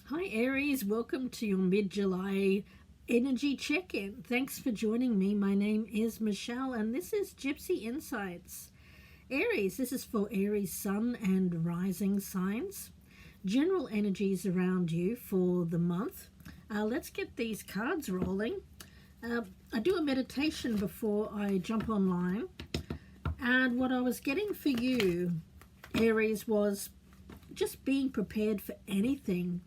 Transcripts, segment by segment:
Hi Aries, welcome to your mid-July energy check-in. Thanks for joining me. My name is Michelle and this is Gypsy Insights. Aries, this is for Aries sun and rising signs. General energies around you for the month. Let's get these cards rolling. I do a meditation before I jump online, and what I was getting for you, Aries, was just being prepared for anything.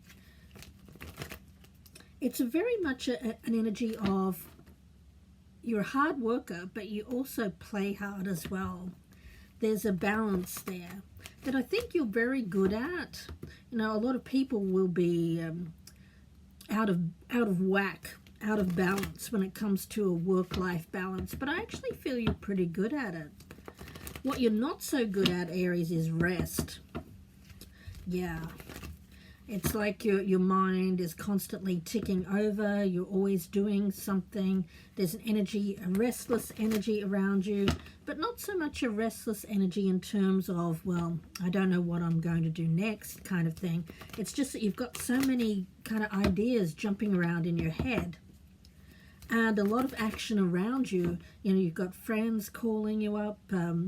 It's very much an energy of you're a hard worker, but you also play hard as well. There's a balance there that I think you're very good at. You know, a lot of people will be out of whack, out of balance when it comes to a work-life balance, but I actually feel you're pretty good at it. What you're not so good at, Aries, is rest. Yeah. It's like your mind is constantly ticking over. You're always doing something. There's an energy, a restless energy around you, but not so much a restless energy in terms of, well, I don't know what I'm going to do next kind of thing. It's just that you've got so many kind of ideas jumping around in your head and a lot of action around you. You know, you've got friends calling you up,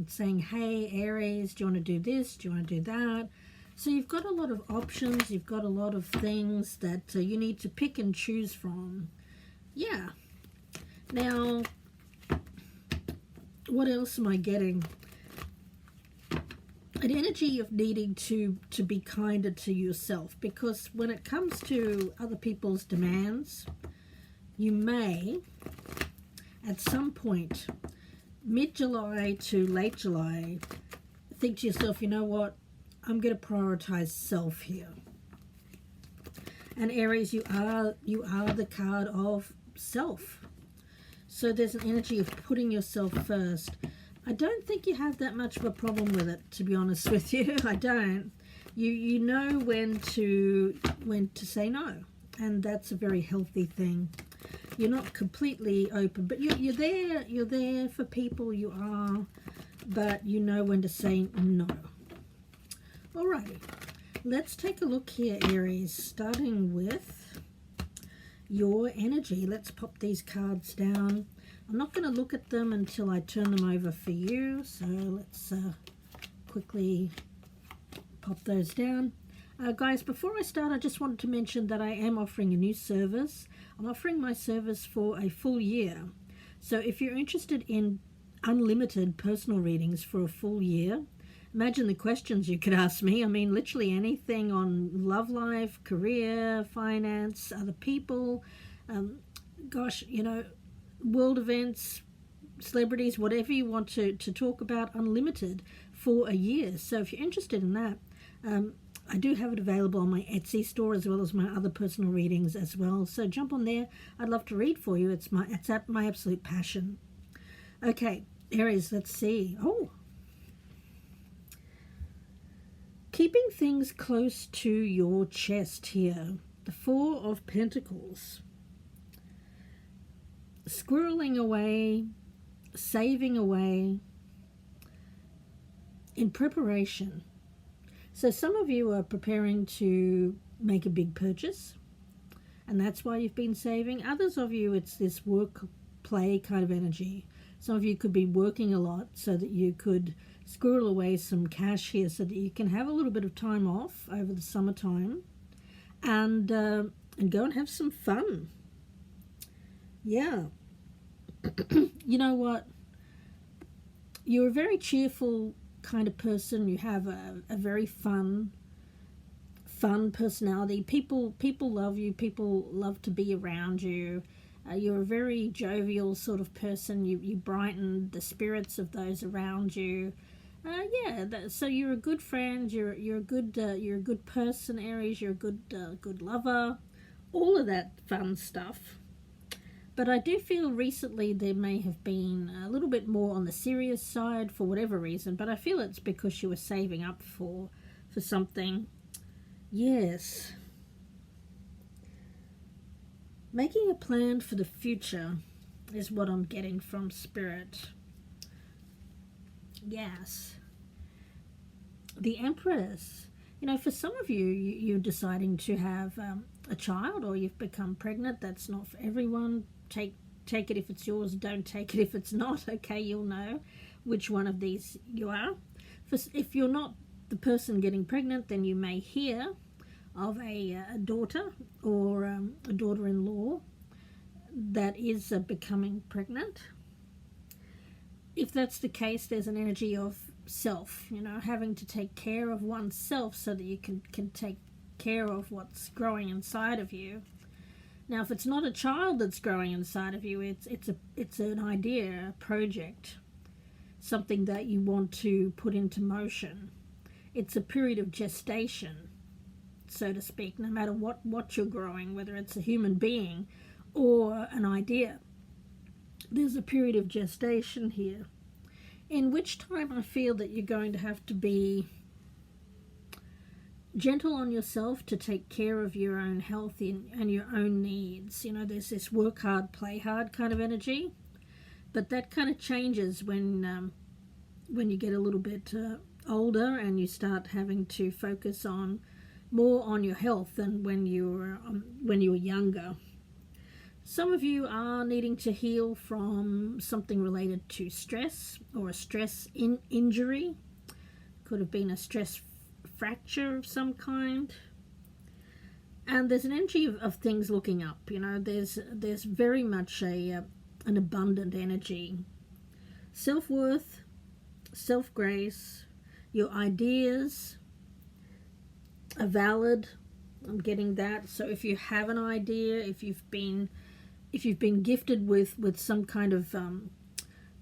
saying, hey, Aries, do you want to do this? Do you want to do that? So you've got a lot of options, you've got a lot of things that you need to pick and choose from. Yeah. Now, what else am I getting? An energy of needing to be kinder to yourself, because when it comes to other people's demands, you may, at some point, mid-July to late July, think to yourself, you know what? I'm going to prioritize self here. And Aries, you are the card of self. So there's an energy of putting yourself first. I don't think you have that much of a problem with it, to be honest with you. I don't. You know when to say no, and that's a very healthy thing. You're not completely open, but you're there for people, you are, but you know when to say no. Alrighty, let's take a look here, Aries, starting with your energy. Let's pop these cards down. I'm not going to look at them until I turn them over for you, so let's quickly pop those down. Guys, before I start, I just wanted to mention that I am offering a new service. I'm offering my service for a full year. So if you're interested in unlimited personal readings for a full year, imagine the questions you could ask me. I mean, literally anything on love life, career, finance, other people, gosh, you know, world events, celebrities, whatever you want to talk about, unlimited for a year. So if you're interested in that, I do have it available on my Etsy store as well as my other personal readings as well. So jump on there. I'd love to read for you. It's my absolute passion. Okay, Aries, let's see. Oh, keeping things close to your chest here. The Four of Pentacles. Squirreling away, saving away, in preparation. So some of you are preparing to make a big purchase, and that's why you've been saving. Others of you, it's this work, play kind of energy. Some of you could be working a lot so that you could squirrel away some cash here so that you can have a little bit of time off over the summertime and go and have some fun. Yeah. You know what? You're a very cheerful kind of person. You have a very fun personality. People love you. People love to be around you. You're a very jovial sort of person. You brighten the spirits of those around you. So you're a good friend. You're a good person, Aries. You're a good lover. All of that fun stuff. But I do feel recently there may have been a little bit more on the serious side for whatever reason. But I feel it's because you were saving up for something. Yes. Making a plan for the future is what I'm getting from Spirit. Yes. The Empress. You know, for some of you, you're deciding to have a child, or you've become pregnant. That's not for everyone. Take it if it's yours. Don't take it if it's not. Okay, you'll know which one of these you are. If you're not the person getting pregnant, then you may hear of a daughter or a daughter-in-law that is becoming pregnant. If that's the case, there's an energy of self, you know, having to take care of oneself so that you can take care of what's growing inside of you. Now, if it's not a child that's growing inside of you, it's an idea, a project, something that you want to put into motion. It's a period of gestation, so to speak, no matter what you're growing, whether it's a human being or an idea. There's a period of gestation here, in which time I feel that you're going to have to be gentle on yourself to take care of your own health and your own needs. You know, there's this work hard, play hard kind of energy, but that kind of changes when you get a little bit older and you start having to focus more on your health than when you were younger. Some of you are needing to heal from something related to stress or a stress injury. Could have been a stress fracture of some kind. And there's an energy of things looking up. You know, there's very much an abundant energy. Self-worth, self-grace, your ideas are valid. I'm getting that. So if you have an idea, if you've been gifted with some kind of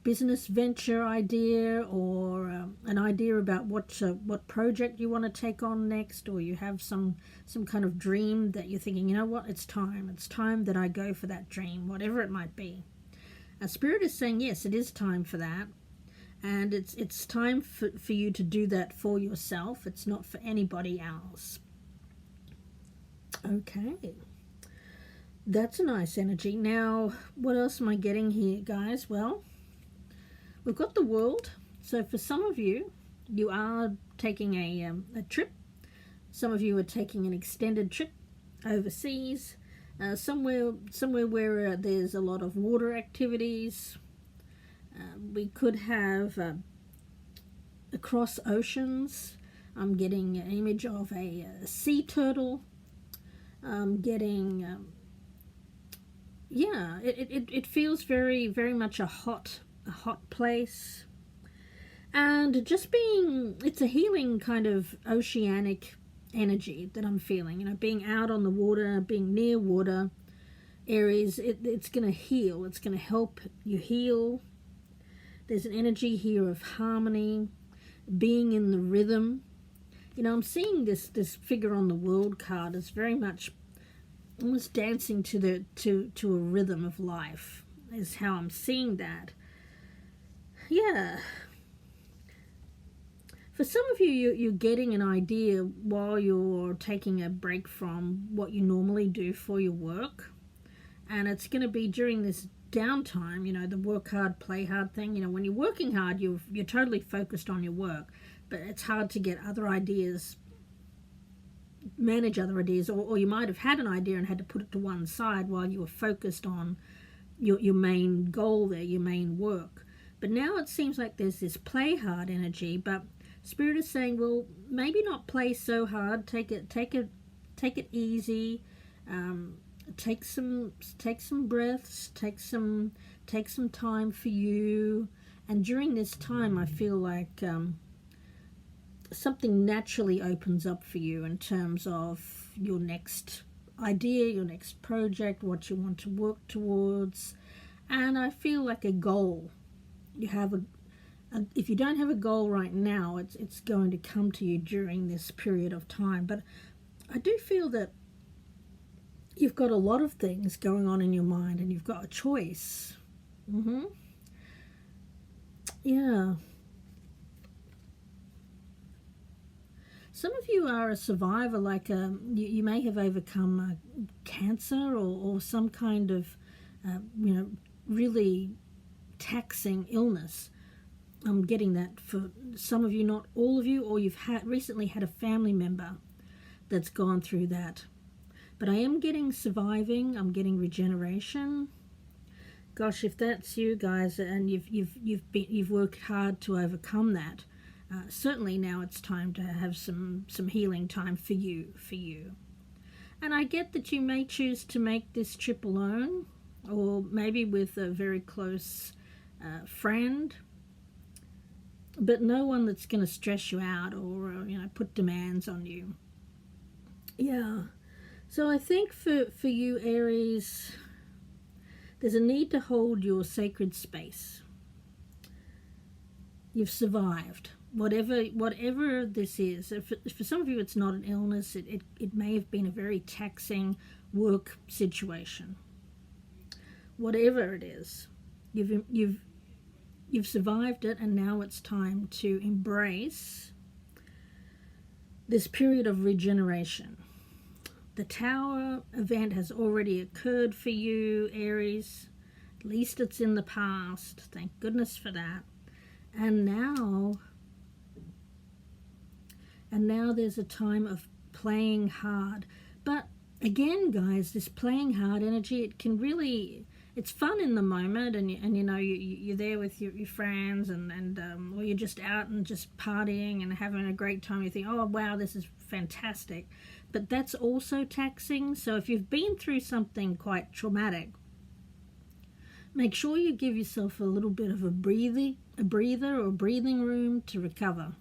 business venture idea, or an idea about what project you want to take on next, or you have some kind of dream that you're thinking, you know what, it's time that I go for that dream, whatever it might be. Spirit is saying, yes, it is time for that, and it's time for you to do that for yourself. It's not for anybody else. Okay. That's a nice energy. Now, what else am I getting here, guys? Well, we've got the World. So for some of you, you are taking a trip. Some of you are taking an extended trip overseas, somewhere where there's a lot of water activities. We could have across oceans. I'm getting an image of a sea turtle. I'm getting... yeah, it feels very, very much a hot place. And just it's a healing kind of oceanic energy that I'm feeling. You know, being out on the water, being near water, Aries, it's going to heal. It's going to help you heal. There's an energy here of harmony, being in the rhythm. You know, I'm seeing this figure on the World card as very much almost dancing to a rhythm of life, is how I'm seeing that. Yeah. For some of you're getting an idea while you're taking a break from what you normally do for your work, and it's going to be during this downtime, you know, the work hard, play hard thing. You know, when you're working hard, you're totally focused on your work, but it's hard to get other ideas, manage other ideas, or you might have had an idea and had to put it to one side while you were focused on your main goal there, your main work. But now it seems like there's this play hard energy, but Spirit is saying, well, maybe not play so hard. Take it easy. Take some breaths. Take some time for you. And during this time, I feel like something naturally opens up for you in terms of your next idea, your next project, what you want to work towards. And I feel like a goal. You have if you don't have a goal right now, it's going to come to you during this period of time. But I do feel that you've got a lot of things going on in your mind, and you've got a choice. Yeah. Some of you are a survivor, like you may have overcome cancer or some kind of, really taxing illness. I'm getting that for some of you, not all of you, or you've recently had a family member that's gone through that. But I am getting surviving. I'm getting regeneration. Gosh, if that's you guys, and you've worked hard to overcome that, certainly now it's time to have some healing time for you. And I get that you may choose to make this trip alone, or maybe with a very close friend, but no one that's going to stress you out or put demands on you. Yeah. So I think for you, Aries, there's a need to hold your sacred space. You've survived. Whatever this is. For some of you it's not an illness. It may have been a very taxing work situation. Whatever it is, you've survived it, and now it's time to embrace this period of regeneration. The Tower event has already occurred for you, Aries. At least it's in the past. Thank goodness for that. And now there's a time of playing hard. But again, guys, this playing hard energy, it can really, it's fun in the moment, and you're there with your friends, or you're just out and just partying and having a great time. You think, oh wow, this is fantastic. But that's also taxing. So if you've been through something quite traumatic, make sure you give yourself a little bit of a breather or breathing room to recover.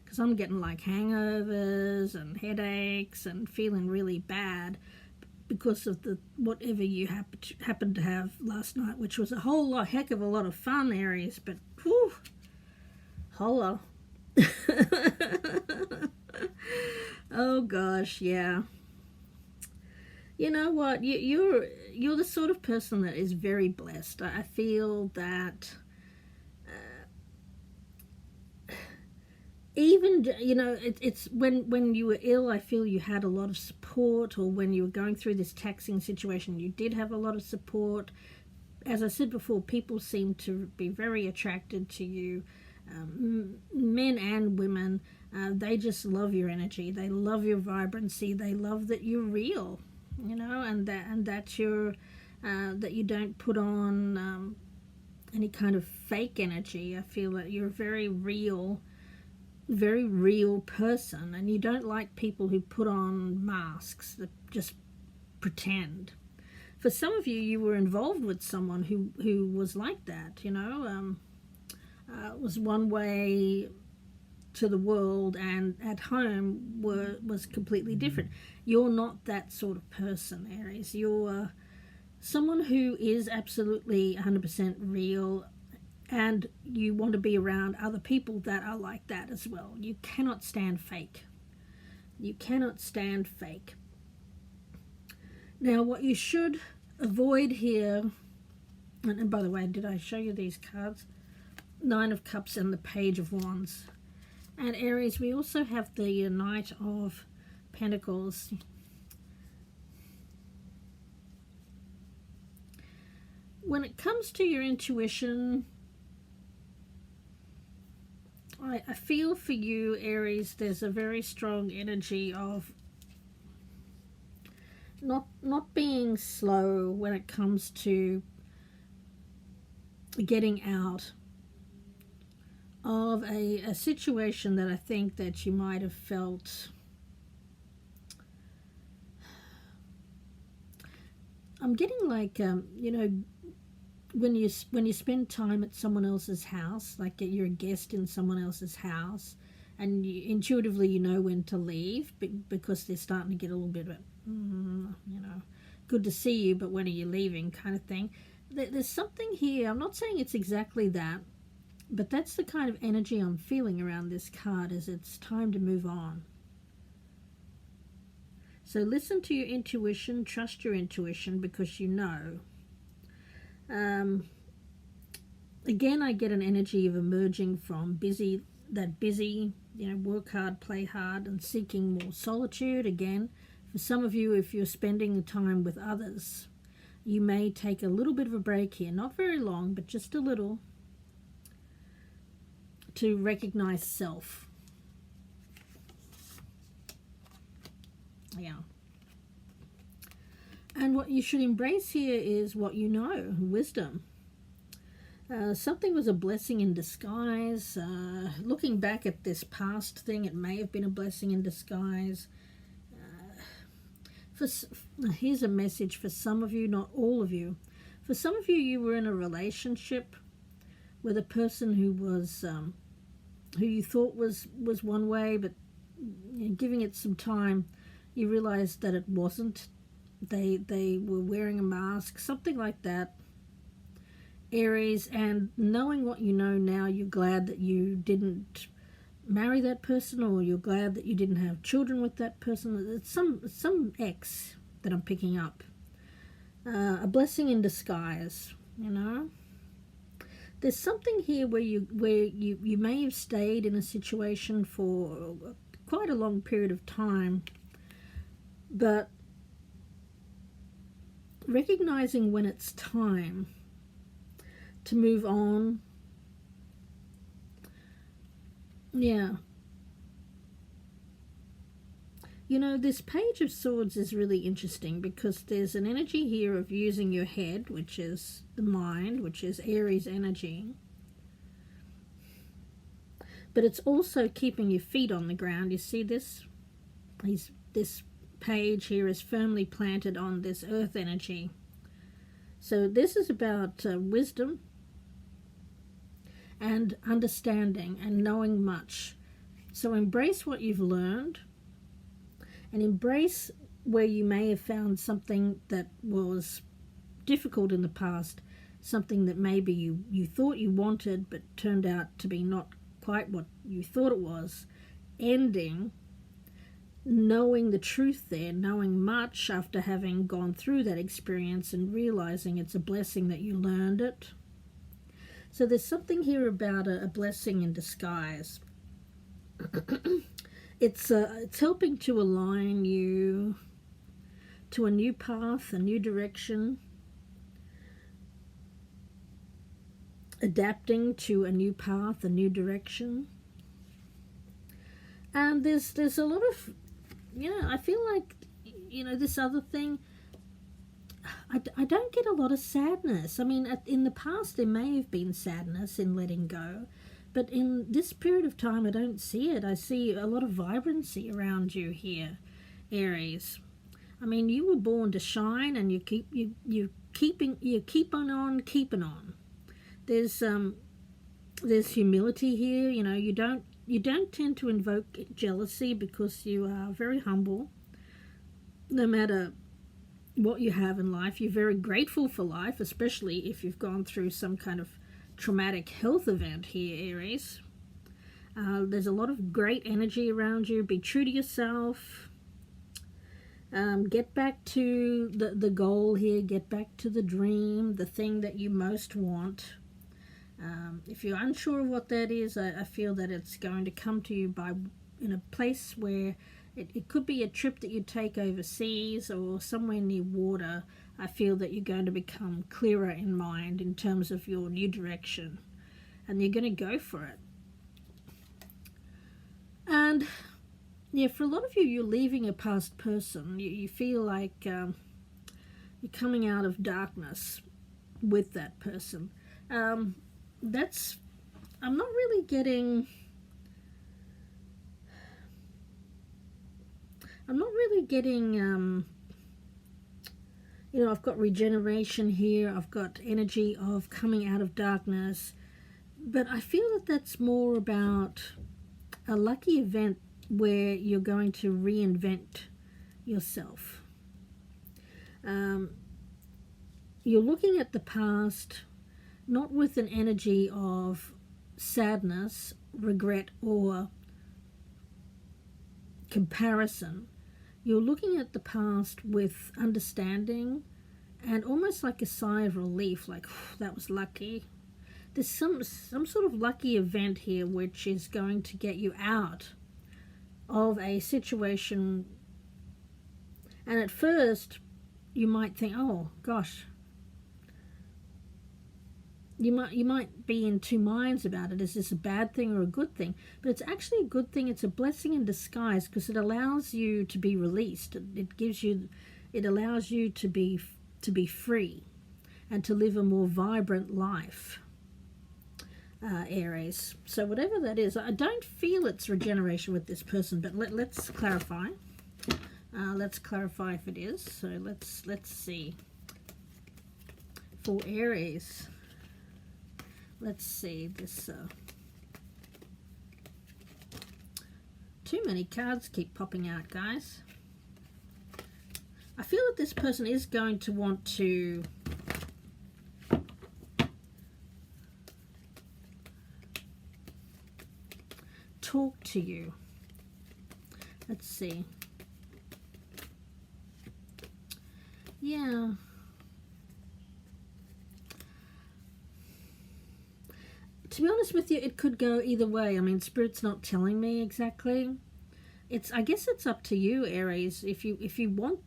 Because I'm getting like hangovers and headaches and feeling really bad because of the whatever you happened to have last night, which was a heck of a lot of fun, Aries. But whew, holla. Oh gosh, yeah. You know what? You're the sort of person that is very blessed. I feel that even it's when you were ill, I feel you had a lot of support, or when you were going through this taxing situation, you did have a lot of support. As I said before, people seem to be very attracted to you, men and women. They just love your energy. They love your vibrancy. They love that you're real, and that you're that you don't put on any kind of fake energy. I feel that you're a very real person, and you don't like people who put on masks that just pretend. For some of you, you were involved with someone who was like that. It was one way to the world, and at home was completely different. You're not that sort of person, Aries. You're someone who is absolutely 100% real, and you want to be around other people that are like that as well. You cannot stand fake. You cannot stand fake. Now, what you should avoid here, and by the way, did I show you these cards? Nine of Cups and the Page of Wands. And Aries, we also have the Knight of Pentacles. When it comes to your intuition, I feel for you, Aries, there's a very strong energy of not being slow when it comes to getting out of a situation that I think that you might have felt. I'm getting like when you spend time at someone else's house, like you're a guest in someone else's house, and intuitively you know when to leave because they're starting to get a little bit of good to see you, but when are you leaving kind of thing. There's something here. I'm not saying it's exactly that, but that's the kind of energy I'm feeling around this card, is it's time to move on. So listen to your intuition, trust your intuition, because you know. Again, I get an energy of emerging from busy, work hard, play hard, and seeking more solitude. Again, for some of you, if you're spending time with others, you may take a little bit of a break here. Not very long, but just a little. to recognize self. Yeah. And what you should embrace here is what you know, wisdom. Something was a blessing in disguise. Looking back at this past thing, it may have been a blessing in disguise. Here's a message for some of you, not all of you. For some of you, you were in a relationship with a person who was, who you thought was one way, but giving it some time, you realized that it wasn't. They were wearing a mask, something like that. Aries, and knowing what you know now, you're glad that you didn't marry that person, or you're glad that you didn't have children with that person. It's some ex that I'm picking up. A blessing in disguise, you know. There's something here where you may have stayed in a situation for quite a long period of time, but recognizing when it's time to move on. Yeah. You know, this Page of Swords is really interesting because there's an energy here of using your head, which is the mind, which is Aries energy. But it's also keeping your feet on the ground. You see this? This page here is firmly planted on this earth energy. So this is about wisdom and understanding and knowing much. So embrace what you've learned, and embrace where you may have found something that was difficult in the past, something that maybe you thought you wanted but turned out to be not quite what you thought it was. Ending, knowing the truth there, knowing much after having gone through that experience and realizing it's a blessing that you learned it. So there's something here about a blessing in disguise. It's helping to align you to a new path, a new direction, adapting to a new path, a new direction. And there's a lot of, I feel like, this other thing, I don't get a lot of sadness. I mean, in the past there may have been sadness in letting go, but in this period of time I don't see it. I see a lot of vibrancy around you here, Aries. I mean, you were born to shine, and you keep on keeping on. There's humility here. You don't tend to invoke jealousy because you are very humble. No matter what you have in life, you're very grateful for life, especially if you've gone through some kind of traumatic health event here, Aries. There's a lot of great energy around you. Be true to yourself. Get back to the goal here. Get back to the dream, the thing that you most want. If you're unsure of what that is, I feel that it's going to come to you in a place where it could be a trip that you take overseas or somewhere near water. I feel that you're going to become clearer in mind in terms of your new direction, and you're going to go for it. And yeah, for a lot of you, you're leaving a past person. You feel like you're coming out of darkness with that person. I'm not really getting I've got regeneration here. I've got energy of coming out of darkness, but I feel that that's more about a lucky event where you're going to reinvent yourself. You're looking at the past not with an energy of sadness, regret, or comparison. You're looking at the past with understanding and almost like a sigh of relief, like, that was lucky. There's some sort of lucky event here which is going to get you out of a situation. And at first you might think, oh gosh, you might be in two minds about it. Is this a bad thing or a good thing? But it's actually a good thing. It's a blessing in disguise because it allows you to be released. It allows you to be free and to live a more vibrant life. Aries. So whatever that is, I don't feel it's regeneration with this person, but let's clarify. Let's clarify if it is. So let's see. For Aries, let's see this. Too many cards keep popping out, guys. I feel that this person is going to want to talk to you. Let's see. Yeah. To be honest with you, it could go either way. I mean, Spirit's not telling me exactly. I guess it's up to you, Aries. If you want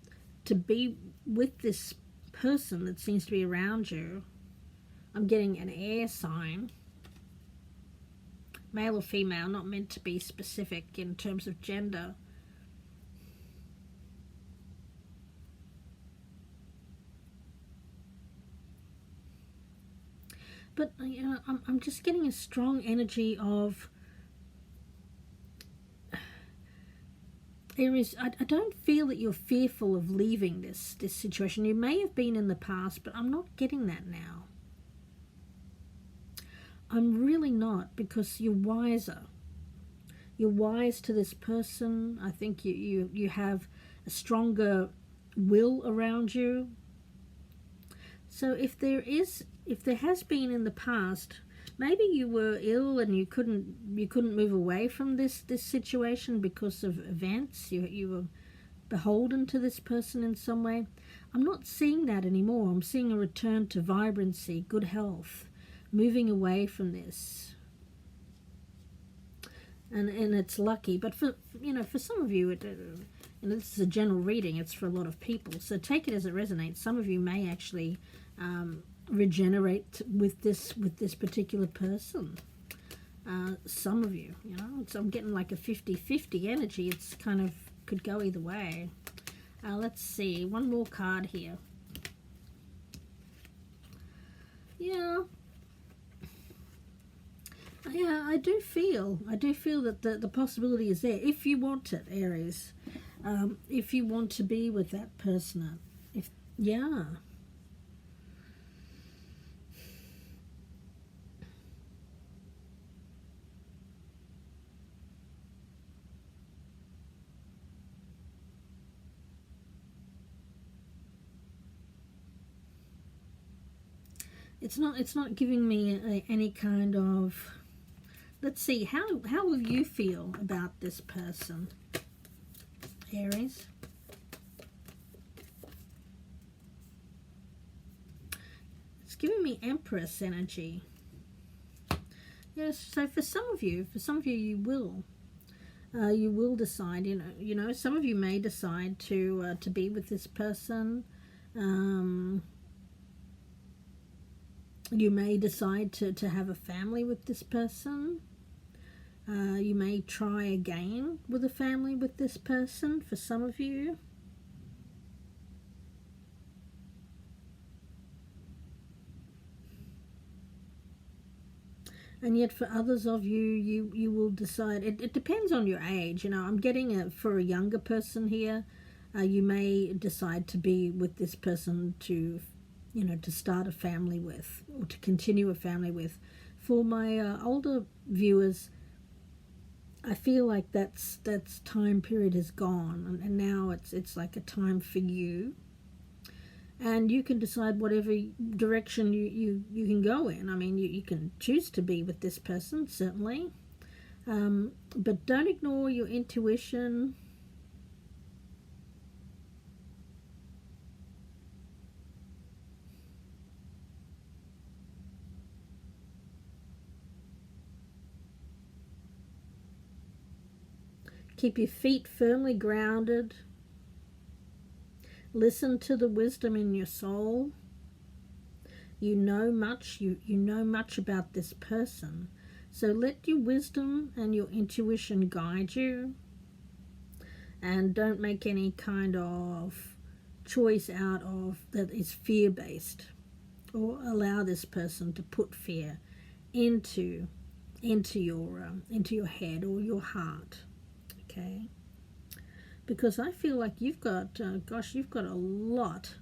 to be with this person that seems to be around you, I'm getting an air sign. Male or female, not meant to be specific in terms of gender. But, you know, I'm just getting a strong energy of Aries. I don't feel that you're fearful of leaving this situation. You may have been in the past, but I'm not getting that now. I'm really not, because you're wiser. You're wise to this person. I think you have a stronger will around you. So if there has been in the past, maybe you were ill and you couldn't move away from this situation because of events. You were beholden to this person in some way. I'm not seeing that anymore. I'm seeing a return to vibrancy, good health, moving away from this. And it's lucky, but for some of you, and this is a general reading. It's for a lot of people, so take it as it resonates. Some of you may actually regenerate with this particular person. Some of you, I'm getting like a 50-50 energy. It's kind of could go either way. Let's see, one more card here. Yeah, I do feel that the possibility is there if you want it, Aries. If you want to be with that person, yeah. It's not giving me any kind of. Let's see, how will you feel about this person, Aries? It's giving me Empress energy. Yes, so for some of you, you will decide. You know, some of you may decide to be with this person. You may decide to have a family with this person. You may try again with a family with this person for some of you. And yet for others of you, you will decide. It depends on your age. I'm getting for a younger person here, you may decide to be with this person to start a family with, or to continue a family with. For my older viewers, I feel like that's time period is gone, and now it's like a time for you, and you can decide whatever direction you can go in. I mean, you can choose to be with this person, certainly, but don't ignore your intuition. Keep your feet firmly grounded. Listen to the wisdom in your soul. You know much. You know much about this person. So let your wisdom and your intuition guide you, and don't make any kind of choice out of that is fear-based, or allow this person to put fear into your head or your heart. Okay, because I feel like you've got you've got a lot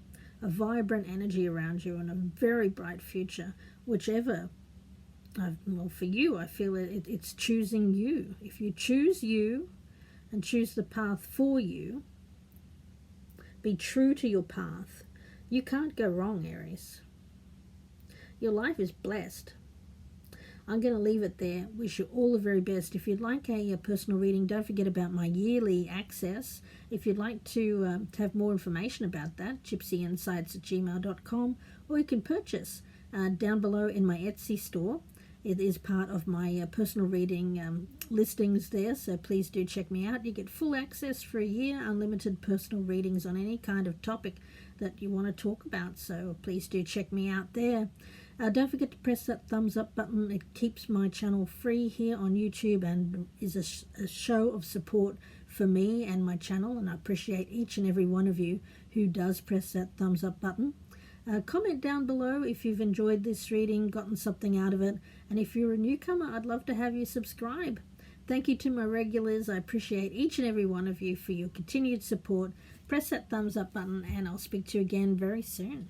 of vibrant energy around you and a very bright future. Whichever, well, for you, I feel it's choosing you. If you choose you and choose the path for you, be true to your path, you can't go wrong, Aries. Your life is blessed. I'm going to leave it there. Wish you all the very best. If you'd like a personal reading, don't forget about my yearly access. If you'd like to have more information about that, gypsyinsights@gmail.com, or you can purchase down below in my Etsy store. It is part of my personal reading listings there, so please do check me out. You get full access for a year, unlimited personal readings on any kind of topic that you want to talk about, so please do check me out there. Don't forget to press that thumbs up button. It keeps my channel free here on YouTube and is a show of support for me and my channel, and I appreciate each and every one of you who does press that thumbs up button. Comment down below if you've enjoyed this reading, gotten something out of it, and if you're a newcomer, I'd love to have you subscribe. Thank you to my regulars. I appreciate each and every one of you for your continued support. Press that thumbs up button, and I'll speak to you again very soon.